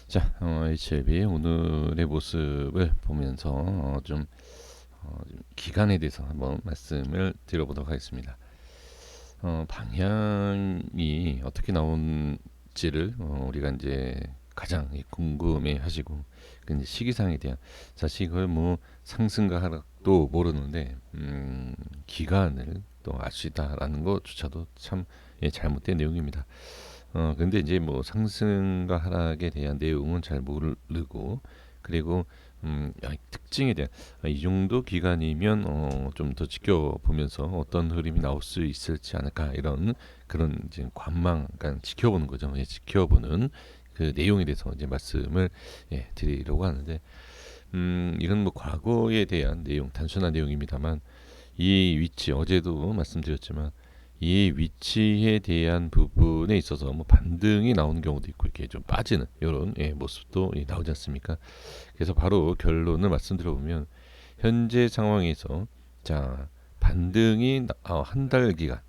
HLB 오늘의 모습을 보면서 좀 기간에 대해서 한번 말씀을 드려보도록 하겠습니다. 방향이 어떻게 나온지를 우리가 이제 가장 궁금해하시고 그 이제 시기상에 대한 사실 이걸 뭐 상승과 하락도 모르는데 기간을 또 알 수 있다라는 것조차도 참 잘못된 내용입니다. 근데 이제 뭐 상승과 하락에 대한 내용은 잘 모르고 그리고 특징에 대한 이 정도 기간이면 좀 더 지켜보면서 어떤 흐름이 나올 수 있을지 않을까 이런 그런 이제 관망, 그러니까 지켜보는 거죠. 지켜보는 그 내용에 대해서 이제 말씀을 드리려고 하는데 이건 뭐 과거에 대한 내용, 단순한 내용입니다만 이 위치 어제도 말씀드렸지만 이 위치에 대한 부분에 있어서 뭐 반등이 나오는 경우도 있고 이렇게 좀 빠지는 이런 모습도 나오지 않습니까? 그래서 바로 결론을 말씀드려 보면 현재 상황에서 자 반등이 한 달 기간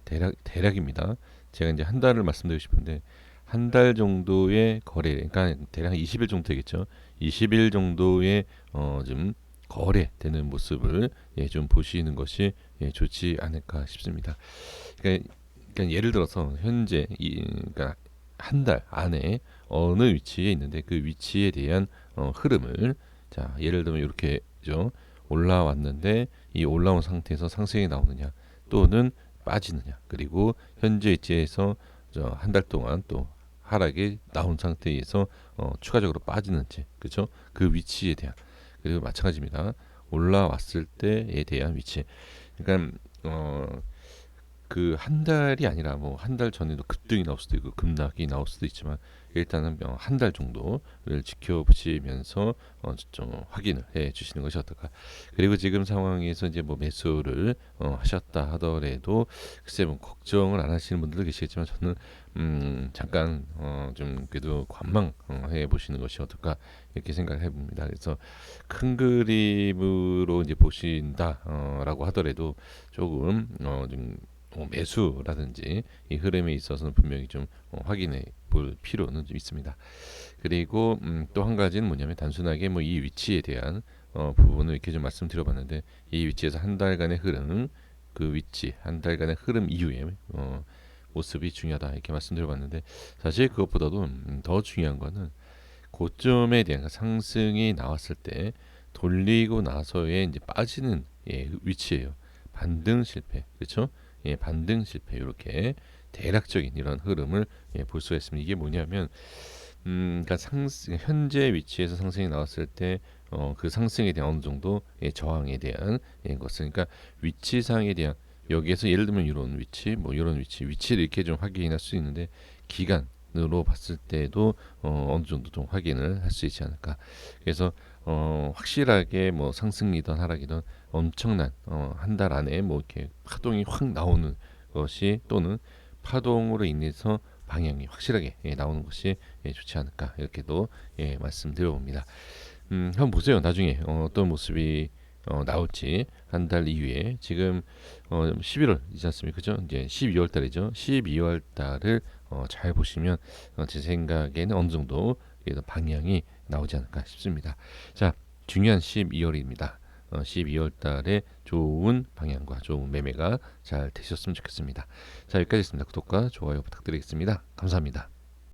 대략입니다. 제가 이제 한 달을 말씀드리고 싶은데 한 달 정도의 거래, 그러니까 대략 20일 정도 되겠죠. 20일 정도의 좀 거래되는 모습을 좀 보시는 것이 좋지 않을까 싶습니다. 그러니까 예를 들어서 현재 그러니까 한 달 안에 어느 위치에 있는데 그 위치에 대한 흐름을 자 예를 들면 이렇게죠. 올라왔는데 이 올라온 상태에서 상승이 나오느냐 또는 빠지느냐 그리고 현재 위치에서 한 달 동안 또 하락이 나온 상태에서 추가적으로 빠지는지 그죠? 그 위치에 대한 그리고 마찬가지입니다. 올라왔을 때에 대한 위치. 그러니까 그 한 달이 아니라 뭐 한 달 전에도 급등이 나올 수도 있고 급락이 나올 수도 있지만 일단은 한 달 정도를 지켜보시면서 좀 확인을 해 주시는 것이 어떨까. 그리고 지금 상황에서 이제 뭐 매수를 하셨다 하더라도 글쎄 뭐 걱정을 안 하시는 분들도 계시겠지만 저는 잠깐 좀 그래도 관망해 보시는 것이 어떨까 이렇게 생각을 해봅니다. 그래서 큰 그림으로 이제 보신다라고 하더라도 조금 좀 매수라든지 이 흐름에 있어서는 분명히 좀 확인해 볼 필요는 좀 있습니다. 그리고 또 한 가지는 뭐냐면 단순하게 뭐 이 위치에 대한 부분을 이렇게 좀 말씀드려봤는데 이 위치에서 한 달간의 흐름 그 위치 한 달간의 흐름 이후에 모습이 중요하다 이렇게 말씀드려봤는데 사실 그것보다도 더 중요한 거는 고점에 대한 상승이 나왔을 때 돌리고 나서의 이제 빠지는 위치예요. 반등 실패, 그렇죠? 반등 실패 이렇게 대략적인 이런 흐름을 볼 수가 있습니다. 이게 뭐냐면, 그러니까 현재 위치에서 상승이 나왔을 때 그 상승에 대한 어느 정도 저항에 대한 것을, 그러니까 위치상에 대한 여기에서 예를 들면 이런 위치, 뭐 이런 위치를 이렇게 좀 확인할 수 있는데 기간으로 봤을 때도 어느 정도 좀 확인을 할 수 있지 않을까. 그래서 확실하게 뭐 상승이든 하락이든 엄청난 한 달 안에 뭐 이렇게 파동이 확 나오는 것이 또는 파동으로 인해서 방향이 확실하게 나오는 것이 좋지 않을까 이렇게도 말씀드려봅니다. 한번 보세요. 나중에 어떤 모습이 나올지 한 달 이후에 지금 11월이지 않습니까? 그죠? 이제 12월 달이죠. 12월 달을 잘 보시면 제 생각에는 어느 정도 그래도 방향이 나오지 않을까 싶습니다. 자, 중요한 12월입니다. 12월 달에 좋은 방향과 좋은 매매가 잘 되셨으면 좋겠습니다. 자, 여기까지 있습니다. 구독과 좋아요 부탁드리겠습니다. 감사합니다.